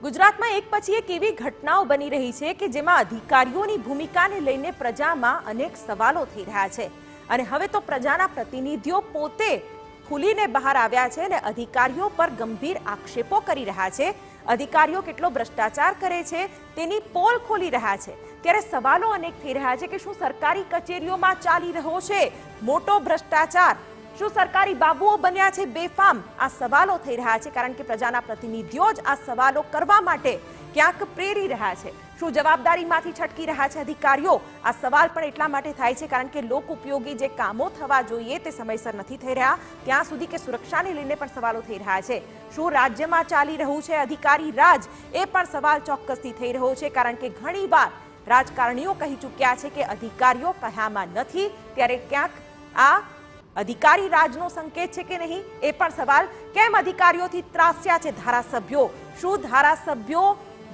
ગુજરાતમાં એક પછી એક એવી ઘટનાઓ બની રહી છે કે જેમાં અધિકારીઓની ભૂમિકાને લઈને પ્રજામાં અનેક સવાલો થઈ રહ્યા છે અને હવે તો પ્રજાના પ્રતિનિધિઓ પોતે ખુલીને બહાર આવ્યા છે અને અધિકારીઓ પર ગંભીર આક્ષેપો કરી રહ્યા છે। અધિકારીઓ કેટલો ભ્રષ્ટાચાર કરે છે તેની પોલ ખોલી રહ્યા છે ત્યારે સવાલો અનેક થઈ રહ્યા છે કે શું સરકારી કચેરીઓમાં ચાલી રહ્યો છે મોટો ભ્રષ્ટાચાર, શું સરકારી બાબુઓ બન્યા છે બેફામ? આ સવાલો થઈ રહ્યા છે કારણ કે પ્રજાના પ્રતિનિધિઓ જ આ સવાલો કરવા માટે ક્યાંક પ્રેરી રહ્યા છે। શું જવાબદારીમાંથી છટકી રહ્યા છે અધિકારીઓ? આ સવાલ પણ એટલા માટે થાય છે કારણ કે લોક ઉપયોગી જે કામો થવા જોઈએ તે સમયસર નથી થઈ રહ્યા, ત્યાં સુધી કે સુરક્ષાને લઈને પણ સવાલો થઈ રહ્યા છે। શું રાજ્યમાં ચાલી રહ્યું છે અધિકારી રાજ? એ પણ સવાલ ચોક્કસથી થઈ રહ્યો છે કારણ કે ઘણીવાર રાજકારણીઓ કહી ચૂક્યા છે કે અધિકારીઓ કહ્યામાં નથી, ત્યારે ક્યાંક આ અધિકારી રાજનો સંકેત છે કે નહીં એ પણ સવાલ। કેમ અધિકારીઓથી ત્રાસ્યા છે ધારાસભ્યો? શું ધારાસભ્યો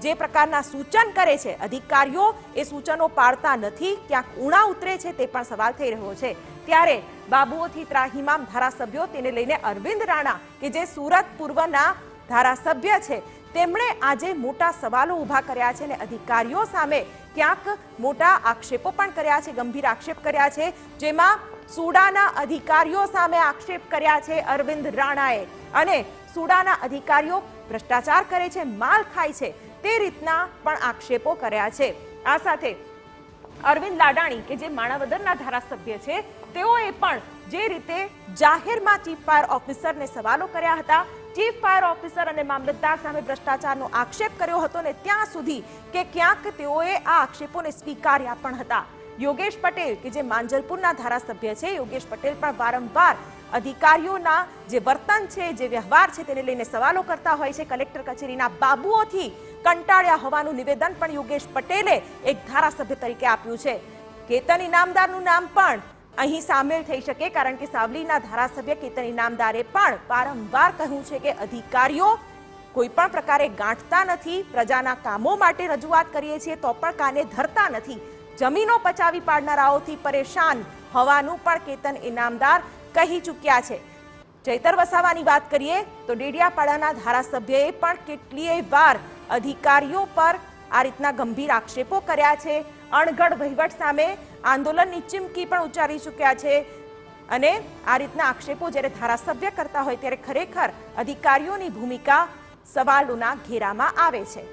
જે પ્રકારના સૂચન કરે છે અધિકારીઓ એ સૂચનો પાળતા નથી, ક્યાંક ઊણા ઉતરે છે તે પણ સવાલ થઈ રહ્યો છે। ત્યારે બાબુઓથી ત્રાહિમામ ધારાસભ્યો, તેને લઈને અરવિંદ રાણા કે જે સુરત પૂર્વના ધારાસભ્ય છે તેમણે આજે મોટા સવાલો ઊભા કર્યા છે અને અધિકારીઓ સામે ક્યાંક મોટા આક્ષેપો પણ કર્યા છે, ગંભીર આક્ષેપ કર્યા છે, જેમાં સુડાના અધિકારીઓ સામે આક્ષેપ કર્યા છે અરવિંદ રાણાએ અને સુડાના અધિકારીઓ ભ્રષ્ટાચાર કરે છે, માલ ખાય છે તે રીતના પણ આક્ષેપો કર્યા છે। આ સાથે અરવિંદ લાડાણી કે જે માણાવદરના ધારાસભ્ય છે તેઓએ પણ જે રીતે જાહેરમાં ચીફ ફાયર ઓફિસરને સવાલો કર્યા હતા, ચીફ ફાયર ઓફિસર અને મામલતદાર સામે ભ્રષ્ટાચારનો આક્ષેપ કર્યો હતો ને ત્યાં સુધી કે ક્યાંક તેઓએ આ આક્ષેપોને સ્વીકાર્યા પણ હતા। યોગેશ પટેલ કે જે માંજલપુરના ધારાસભ્ય છે, યોગેશ પટેલ પણ વારંવાર અધિકારીઓના જે વર્તન છે, જે વ્યવહાર છે તેને લઈને સવાલો કરતા હોય છે। કલેક્ટર કચેરીના બાબુઓથી કંટાળ્યા હોવાનું નિવેદન પણ યોગેશ પટેલે એક ધારાસભ્ય તરીકે આપ્યું છે। કેતન ઇનામદારનું નામ પણ અહીં સામેલ થઈ શકે કારણ કે સાવલીના ધારાસભ્ય કેતન ઇનામદારે પણ વારંવાર કહ્યું છે કે અધિકારીઓ કોઈ પણ પ્રકારે ગાંઠતા નથી, પ્રજાના કામો માટે રજૂઆત કરીએ છીએ તો પણ કાને ધરતા નથી, જમીનો પચાવી પાડનારાઓથી પરેશાન હોવાનું પણ કેતન ઇનામદાર કહી ચૂક્યા છે। ચૈતર વસાવાની વાત કરીએ તો ડેડિયાપાડાના ધારાસભ્યએ પણ કેટલીય વાર અધિકારીઓ પર આ રીતના ગંભીર આક્ષેપો કર્યા છે, અણઘડ વહીવટ સામે આંદોલનની ચીમકી પણ ઉચ્ચારી ચૂક્યા છે અને આ રીતના આક્ષેપો જ્યારે ધારાસભ્ય કરતા હોય ત્યારે ખરેખર અધિકારીઓની ભૂમિકા સવાલોના ઘેરામાં આવે છે।